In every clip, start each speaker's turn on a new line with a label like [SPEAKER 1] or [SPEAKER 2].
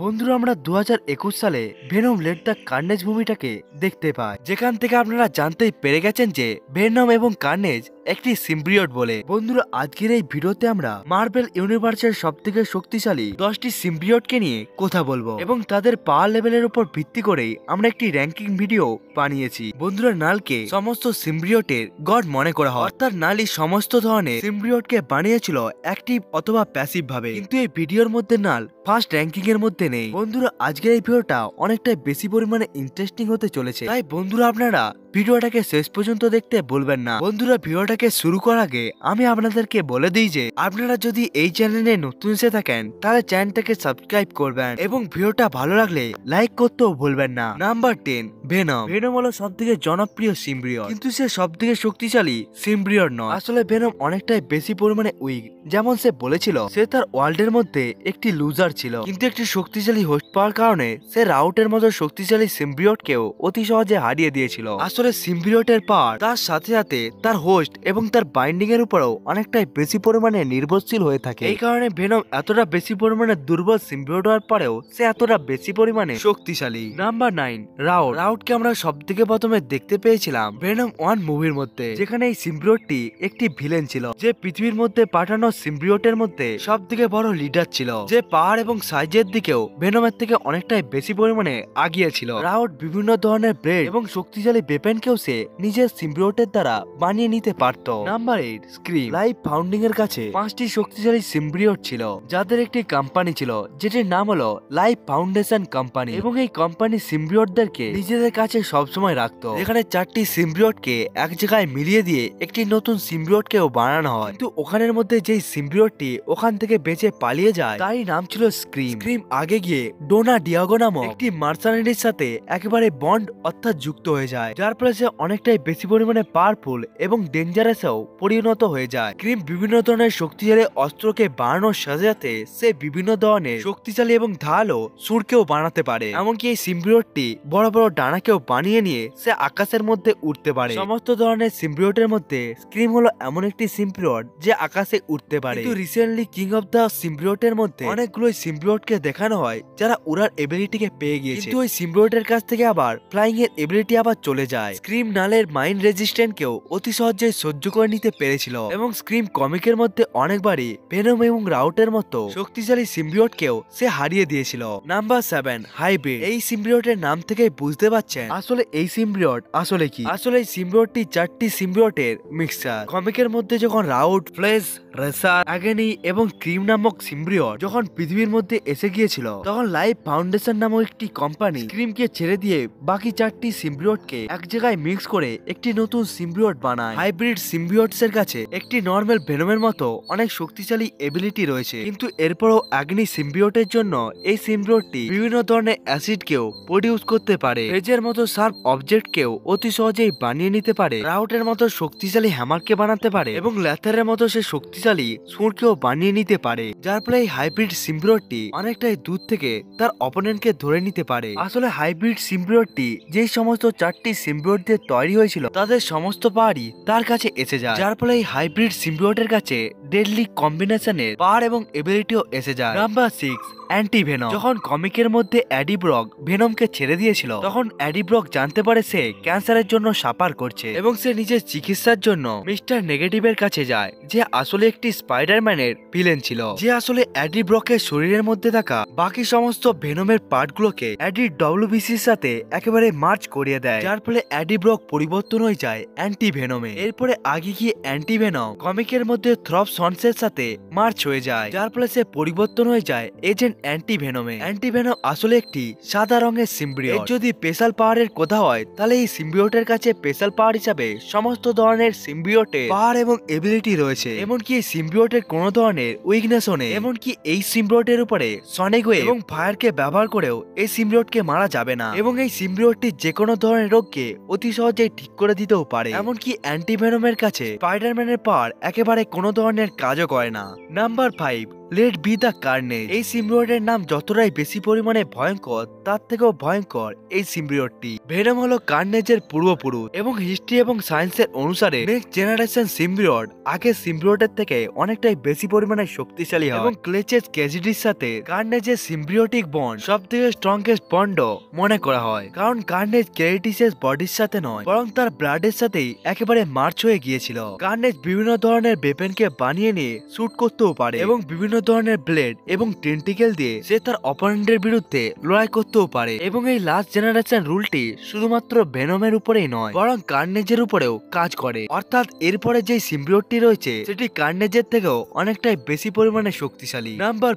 [SPEAKER 1] বন্ধুরা আমরা 2021 সালে ভেনম লেট দ্য কার্নেজ মুভিটাকে দেখতে পাই, যেখান থেকে আপনারা জানতেই পেরে গেছেন যে ভেনম এবং কার্নেজ একটি সিম্বিয়ট বলে। বন্ধুরা আজকের এই ভিডিওতে আমরা মার্বেল ইউনিভার্সের সবথেকে শক্তিশালী 10টি সিম্বিয়টকে নিয়ে কথা বলবো এবং তাদের পাওয়ার লেভেলের উপর ভিত্তি করেই আমরা একটি র্যাঙ্কিং ভিডিও বানিয়েছি। বন্ধুরা নালকে সমস্ত সিম্বিয়টের গড মনে করা হয়, অর্থাৎ নালই সমস্ত ধরনের সিম্বিয়টকে বানিয়েছিল অ্যাক্টিভ অথবা প্যাসিভ ভাবে, কিন্তু এই ভিডিওর মধ্যে নাল ফার্স্ট র্যাঙ্কিং এর মধ্যে নেই। বন্ধুরা আজকের এই ভিডিওটা অনেকটাই বেশি পরিমাণে ইন্টারেস্টিং হতে চলেছে, তাই বন্ধুরা আপনারা ভিডিওটাকে শেষ পর্যন্ত দেখতে ভুলবেন না। বন্ধুরা ভিডিওটাকে শুরু করার আগে আমি আপনাদেরকে বলে দিই যে আপনারা যদি এই চ্যানেলে নতুন এসে থাকেন তাহলে চ্যানেলটাকে সাবস্ক্রাইব করবেন এবং ভিডিওটা ভালো লাগলে লাইক করতেও ভুলবেন না। Number 10 venom. ভেনম হলো সবথেকে জনপ্রিয় সিম্বিয়ট, কিন্তু সে সবথেকে শক্তিশালী সিম্বিয়ট নয়। আসলে ভেনম অনেকটাই বেশি পরিমাণে উইক। যেমন সে বলেছিল সে তার ওয়ার্ল্ডের মধ্যে একটি লুজার ছিল, কিন্তু একটি শক্তিশালী হোস্ট পাওয়ার কারণে সে রাউটের মতো শক্তিশালী সিম্বিয়টকেও অতি সহজে হারিয়ে দিয়েছিল। আসলে সিম্বিয়টের পাওয়ার তার সাথে সাথে তার হোস্ট এবং তার বাইন্ডিং এর উপরেও অনেকটাই বেশি পরিমাণে নির্ভরশীল হয়ে থাকে। এই কারণে ভেনম এতটা বেশি পরিমাণে দুর্বল সিম্বিয়ট হওয়ার পরেও সে এতটা বেশি পরিমাণে শক্তিশালী। Number 9 route. রাউটকে আমরা সবথেকে প্রথমে দেখতে পেয়েছিলাম ভেনম 1 মুভির মধ্যে, যেখানে এই সিম্বিয়টটি একটি ভিলেন ছিল, যে পৃথিবীর মধ্যে পাঠানো সিম্বিয়টের মধ্যে সবথেকে বড় লিডার ছিল, যে পাওয়ার এবং সাইজের দিকেও ভেনমের থেকে অনেকটাই বেশি পরিমাণে আগিয়ে ছিল। রাউট বিভিন্ন ধরনের ব্লেড এবং শক্তিশালী ওয়েপনকেও সে নিজের সিম্বিয়টের দ্বারা বানিয়ে নিতে পারত। Number 8 scream. লাইফ ফাউন্ডিং এর কাছে 5টি শক্তিশালী সিম্বিয়ট ছিল, যাদের একটি কোম্পানি ছিল যেটির নাম হলো লাইফ ফাউন্ডেশন কোম্পানি, এবং এই কোম্পানি সিম্বিয়টদেরকে নিজেদের কাছে সবসময় রাখতো। এখানে 4টি সিম্বিয়টকে এক জায়গায় মিলিয়ে দিয়ে একটি নতুন সিম্বিয়টকেও বানানো হয়, কিন্তু ওখানের মধ্যে যেই সিম্বিয়টটি ওখান থেকে বেঁচে পালিয়ে যায় তারই নাম ছিল স্ক্রিম। স্ক্রিম আগে গিয়ে ডোনা ডিয়াগো নামক একটি মার্সানেরির সাথে একেবারে বন্ড অর্থাৎ যুক্ত হয়ে যায়, যার ফলে সে অনেকটাই বেশি পরিমাণে পাওয়ারফুল এবং ডেঞ্জারাসেও পরিণত হয়ে যায়। স্ক্রিম বিভিন্ন ধরনের শক্তিশালী অস্ত্রকে বানানোর সাথে সাথে সে বিভিন্ন ধরনের শক্তিশালী এবং ধারালো সুরকেও বানাতে পারে। এমনকি এই সিম্বিয়টটি বড় বড় ডানাকেও বানিয়ে নিয়ে সে আকাশের মধ্যে উঠতে পারে। সমস্ত ধরনের সিম্বিয়টের মধ্যে স্ক্রিম হলো এমন একটি সিম্বিয়ট যে আকাশে উঠতে পারে, কিন্তু রিসেন্টলি কিং অফ দা সিম্বিয়টের মধ্যে অনেকগুলো সিম্বিয়টকে দেখানো হয় যারা উড়ার এবিলিটিকে পেয়ে গিয়েছে, কিন্তু ওই সিম্বিয়টের কাছ থেকে আবার ফ্লাইং এর এবিলিটি আবার চলে যায়। স্ক্রিম নালের মাইন্ড রেজিস্ট্যান্টকেও অতি সহজেই সহ্য করে নিতে পেরেছিল, এবং স্ক্রিম কমিকের মধ্যে অনেকবারই ভেনম এবং রাউটের মতো শক্তিশালী সিম্বিয়টকেও সে হারিয়ে দিয়েছিল। Number 7 hybrid. এই সিম্বিয়টের নাম থেকে বুঝতে পারছেন আসলে এই সিম্বিয়ট আসলে কি। আসলে এই সিম্বিয়টটি 4টি সিম্বিয়টের মিক্সচার। কমিকের মধ্যে যখন রাউট, ফ্লেশ, রেসার, অ্যাগনি এবং ক্রিম নামক সিম্বিয়ট যখন পৃথিবীর মধ্যে এসে গিয়েছিল, তখন লাইফ ফাউন্ডেশন নামক একটি কোম্পানি স্ক্রিমকে ছেড়ে দিয়ে বাকি 4টি সিম্বিয়টকে এক জায়গায় মিক্স করে একটি নতুন সিম্বিয়ট বানায়। হাইব্রিড সিম্বিয়টস এর কাছে একটি নর্মাল ভেনমের মতো অনেক শক্তিশালী এবিলিটি রয়েছে, কিন্তু এরপরও অ্যাগনি সিম্বিয়টের জন্য এই সিম্বিয়টটি বিভিন্ন ধরনের অ্যাসিডকেও প্রডিউস করতে পারে, ফেজের মতো শার্প অবজেক্টকেও অতি সহজেই বানিয়ে নিতে পারে, রাউটের মতো শক্তিশালী হ্যামারকে বানাতে পারে, এবং ল্যাথারের মতো সে শক্তিশালী সুরকেও বানিয়ে নিতে পারে, যার ফলে এই হাইব্রিড সিম্বিয়টটি অনেকটাই দূর থেকে তার অপোনেন্টকে ধরে নিতে পারে। আসলে হাইব্রিড সিম্বিয়টটি যে সমস্ত 4টি সিম্বিয়ট দিয়ে তৈরি হয়েছিল তাদের সমস্ত পাওয়ারই তার কাছে এসে যায়, যার ফলে এই হাইব্রিড সিম্বিয়টের কাছে ডেডলি কম্বিনেশনের পাওয়ার এবং এবিলিটিও এসে যায়। Number 6 anti venom. যখন কমিকের মধ্যে অ্যাডি ব্রক ভেনমকে ছেড়ে দিয়েছিল, তখন অ্যাডি ব্রক জানতে পারে সে ক্যান্সারের জন্য সাফার করছে, এবং সে নিজের চিকিৎসার জন্য মিস্টার নেগেটিভের কাছে যায়, যে আসলে একটি স্পাইডারম্যানের ভিলেন ছিল, যে আসলে অ্যাডি ব্রকের শরীরের মধ্যে থাকা বাকি সমস্ত ভেনমের পার্টগুলোকে অ্যাডি ডব্লিউবিসির সাথে একেবারে মার্চ করিয়ে দেয়, যার ফলে অ্যাডি ব্রক পরিবর্তন হয়ে যায় অ্যান্টি ভেনমে। এরপরে আগে গিয়ে অ্যান্টি ভেনম কমিকের মধ্যে থ্রপ সন্সের সাথে মার্চ হয়ে যায়, যার ফলে সে পরিবর্তন হয়ে যায় এজেন্ট অ্যান্টি ভেনমে। অ্যান্টি ভেনম আসলে একটি সাদা রঙের সিম্বিয়ট। যদি স্পেশাল পাওয়ারের কথা হয় তাহলে এই সিম্বিয়টের কাছে স্পেশাল পাওয়ার হিসাবে সমস্ত ধরনের সিম্বিয়টে পাওয়ার এবং এবিলিটি রয়েছে, এমনকি এই সিম্বিয়টের কোনো ধরনের উইকনেসও নেই। এমনকি এই সিম্বিয়টের উপরে সনিক ওয়েভ এবং ফায়ারকে ব্যবহার করেও এই সিম্বিয়টকে মারা যাবে না, এবং এই সিম্বিয়টটি যে কোনো ধরনের রোগকে অতি সহজেই ঠিক করে দিতেও পারে। এমনকি অ্যান্টি ভেনমের কাছে স্পাইডারম্যানের পাওয়ার একেবারে কোনো ধরনের কাজও করে না। Number 5 let be the carnage. এই সিম্বিওটের নাম যতটাই বেশি পরিমাণে ভয়ঙ্কর তার থেকেও ভয়ঙ্কর এই সিম্বিওটটি। ভেনম হলো কার্নেজের পূর্বপুরুষ এবং হিস্ট্রি এবং সায়েন্সের অনুসারে নেক্সট জেনারেশন সিম্বিওট আগের সিম্বিওটের থেকে অনেকটাই বেশি পরিমাণে শক্তিশালী হয় এবং ক্লেচেস ক্যাজিডির সাথে কার্নেজের সিম্বিওটিক বন্ড সবথেকে স্ট্রংগেস্ট বন্ড মনে করা হয়, কারণ কার্নেজ ক্যারিটিসের বডির সাথে নয় বরং তার ব্লাডের সাথেই একেবারে মার্চ হয়ে গিয়েছিল। কার্নেজ বিভিন্ন ধরনের ওয়েপনকে বানিয়ে নিয়ে শুট করতেও পারে এবং বিভিন্ন ধরনের ব্লেড এবং টেন্টিকেল দিয়ে সে তার অপোনেন্টের বিরুদ্ধে লড়াই করতেও পারে। এবং এই লাস্ট জেনারেশন রুলটি শুধুমাত্র ভেনমের উপরেই নয় বরং কার্নেজের উপরেও কাজ করে, অর্থাৎ এরপরে যে সিম্বিওটটি রয়েছে সেটি কার্নেজের থেকেও অনেকটাই বেশি পরিমাণে শক্তিশালী। নাম্বার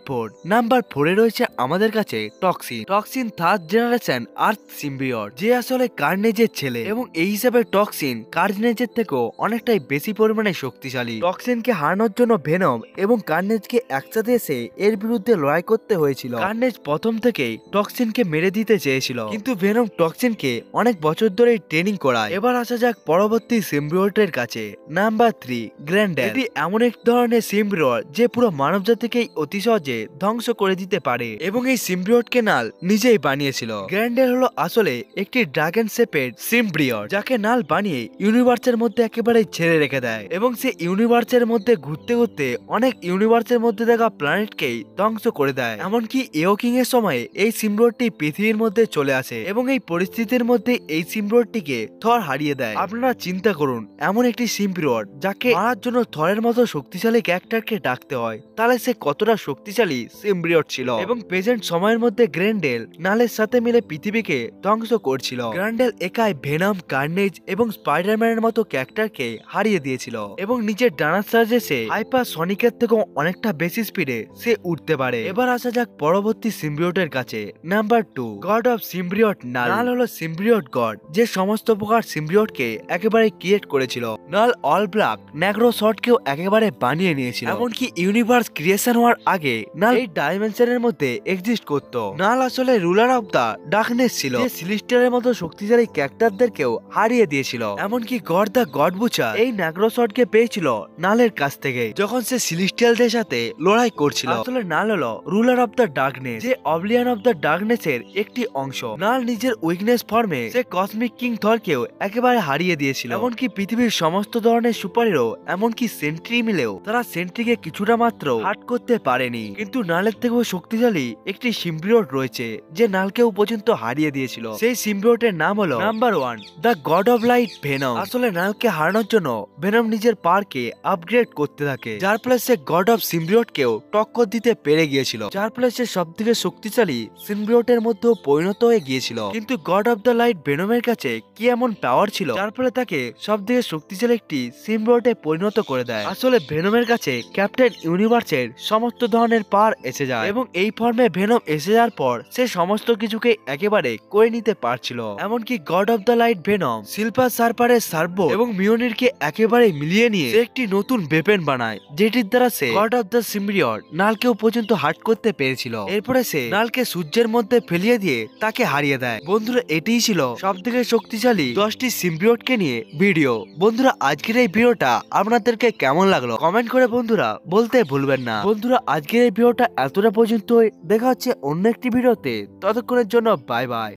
[SPEAKER 1] 4 এ রয়েছে আমাদের কাছে টক্সিন। টক্সিন থার্ড জেনারেশন আর্থ সিম্বিওট, যে আসলে কার্নেজের ছেলে এবং এই হিসাবে টক্সিন কার্নেজের থেকেও অনেকটাই বেশি পরিমাণে শক্তিশালী। টক্সিনকে হারানোর জন্য ভেনম এবং কার্নেজকে একসাথে এসে এর বিরুদ্ধে লড়াই করতে হয়েছিল। কার্নেজ প্রথম থেকেই টক্সিনকে মেরে দিতে চেয়েছিল, কিন্তু ভেনম টক্সিনকে অনেক বছর ধরেই ট্রেনিং করায়। এবার আসা যাক পরবর্তী সিম্বিওটের কাছে। Number 3 Grendel. এটি এমন এক ধরনের সিম্বিওট যে পুরো মানবজাতিকেই অতি সহজে ধ্বংস করে দিতে পারে এবং এই সিম্বিওটকে নাল নিজেই বানিয়েছিল। গ্র্যান্ডেল হলো আসলে একটি ড্রাগন শেপের সিম্বিওট যাকে নাল বানিয়ে ইউনিভার্সের মধ্যে একেবারে ছেড়ে রেখে দেয় এবং সে ইউনিভার্সের মধ্যে ঘুরতে ঘুরতে অনেক ইউনিভার্সের মধ্যে থাকা প্ল্যানেটকেই ধ্বংস করে দেয়। এমনকি এওকিং এর সময় এই সিম্বিওটটি পৃথিবীর মধ্যে চলে আসে এবং এই পরিস্থিতির মধ্যে এই সিম্বিওটটিকে থর হারিয়ে দেয়। আপনারা চিন্তা করুন, এমন একটি সিম্বিওট যাকে মারার জন্য থরের মতো শক্তিশালী ক্যারেক্টারকে ডাকতে হয়, তাহলে সে কতটা শক্তিশালী সিম্বিওট ছিল। এবং প্রেজেন্ট সময়ের মধ্যে গ্র্যান্ডেল নালের সাথে মিলে পৃথিবীকে ধ্বংস করছিল। গ্র্যান্ডেল একাই ভেনম, কার্নেজ এবং স্পাইডারম্যানের মতো ক্যারেক্টারকে হারিয়ে দিয়েছিল এবং নিজের ডানার সাহায্যে সে হাইপার সনিকের থেকেও অনেকটা বেশি স্পিডে সে উঠতে পারে। এবার আসা যাক পরবর্তী সিম্বিওটের কাছে। নাম্বার 2 গড অফ সিম্বিওট নাল। নাল হলো সিম্বিওট গড যে সমস্ত প্রকার সিম্বিওটকে একেবারে ক্রিয়েট করেছিল। নাল অল ব্ল্যাক ন্যাগ্রো শর্টকেও একেবারে বানিয়ে নিয়েছিল। এমনকি ইউনিভার্স ক্রিয়েশন হওয়ার আগে নাল এই ডাইমেনশনের মধ্যে এক্সিস্ট করত। নাল আসলে রুলার অফ দা ডার্কনেস ছিল, যে সিলিস্টারের মতো শক্তিশালী ক্যারেক্টারদেরকেও হারিয়ে দিয়েছিল। এমনকি গড দা গড বুচার এই ন্যাগ্রো শর্টকে পেয়েছিল নালের কাছ থেকে যখন সে সিলিস্টিয়ালদের সাথে লড়াই করছিল। আসলে নাল হলো রুলার অফ দা ডার্কনেস, যে অবলিয়ান অফ দা ডার্কনেস এর একটি অংশ। নাল নিজের উইকনেস ফর্মে সে কসমিক কিং থরকেও একেবারে হারিয়ে দিয়েছিল। এমনকি পৃথিবীর সমস্ত ধরনের সুপারহিরো এমনকি সেন্ট্রি মিলেও তারা সেন্ট্রিকে কিছুটা মাত্র হার্ট করতে পারেনি। কিন্তু নালের থেকেও শক্তিশালী একটি সিম্বিওট রয়েছে যে নালকেও পর্যন্ত হারিয়ে দিয়েছিল। সেই সিম্বিওটের নাম হলো number 1 the god of light venom. আসলে নালকে হারানোর জন্য ভেনম নিজের পাওয়ারকে আপগ্রেড করতে থাকে, যার ফলে সে গড অফ সিম্বিওটকেও টক্কর দিতে পেরে গিয়েছিল, যার ফলে সে সবথেকে শক্তিশালী সিম্বিওটের মধ্যে পরিণত হয়ে গিয়েছিল। কিন্তু গড অফ দ্য লাইট ভেনমের কাছে কি এমন পাওয়ার ছিল যার ফলে তাকে সবথেকে শক্তিশালী একটি সিম্বিওটে পরিণত করে দেয়। আসলে ভেনমের কাছে ক্যাপ্টেন ইউনিভার্সের সমস্ত ধরনের পাওয়ার এসে যায় এবং এই ফর্মে ভেনম এসে যাওয়ার পর সে সমস্ত কিছুকে একেবারে করে নিতে পারছিল। এমনকি God of the Light Venom Silver সার্পারের সার্ভো এবং মিওনিরকে একেবারে মিলিয়ে নিয়ে সে একটি নতুন ওয়েপন বানায়, যেটির দ্বারা সে গড অফ দ্য সিম্বিওট নালকেও পর্যন্ত হার্ট করতে পেরেছিল। এরপরে সে নালকে সূর্যের মধ্যে ফেলিয়ে দিয়ে তাকে হারিয়ে দেয়। বন্ধুরা, এটিই ছিল সবথেকে শক্তিশালী 10টি সিম্বিওটকে নিয়ে ভিডিও। বন্ধুরা, আজকের এই ভিডিওটা আপনাদেরকে কেমন লাগলো কমেন্ট করে বন্ধুরা বলতে ভুলবেন না। বন্ধুরা, আজকের এই ভিডিওটা এতটা পর্যন্ত। দেখা হচ্ছে অন্য একটি ভিডিওতে, ততক্ষণের জন্য বাই বাই।